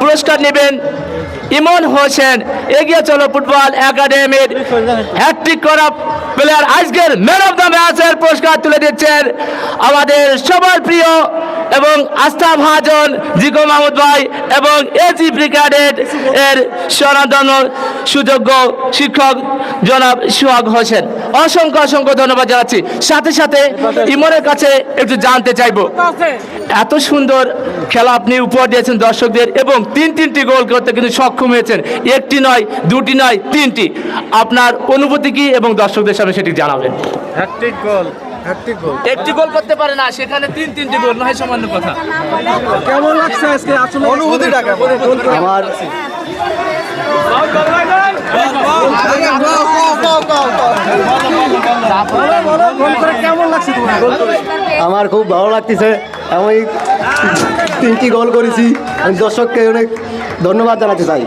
পুরস্কার নেবেন ইমন হোসেন। এগিয়ে চলো ফুটবল একাডেমির হ্যাট্রিক করা প্লেয়ার আজকের ম্যান অফ দ্য ম্যাচের পুরস্কার তুলে দিচ্ছেন আমাদের সবার প্রিয় এবং আস্থা ভাজন জিকো মাহমুদ ভাই এবং এজি ব্রিগেডের এর স্বনামধন্য সুযোগ্য শিক্ষক জনাব সোহাগ হোসেন। অসংখ্য অসংখ্য ধন্যবাদ জানাচ্ছি। সাথে সাথে ইমনের কাছে একটু জানতে চাইবো, এত সুন্দর খেলা আপনি উপহার দিয়েছেন দর্শকদের এবং তিনটি গোল করতে কিন্তু সক্ষম হয়েছেন, একটি নয়, দুটি নয়, তিনটি। আপনার অনুভূতি কি এবং দর্শকদের সামনে সেটি জানাবেন। হ্যাট্রিক গোল, একটি গোল করতে পারে না, সেখানে তিনটি গোল নয়, সামান্য কথা। কেমন লাগছে আজকে আসলে অনুভূতিটা কেমন? আমার কেমন লাগছে তোমার? আমার খুব ভালো লাগতেছে। আমি 3টি গোল করেছি। আমি দর্শককে অনেক ধন্যবাদ জানাতে চাই।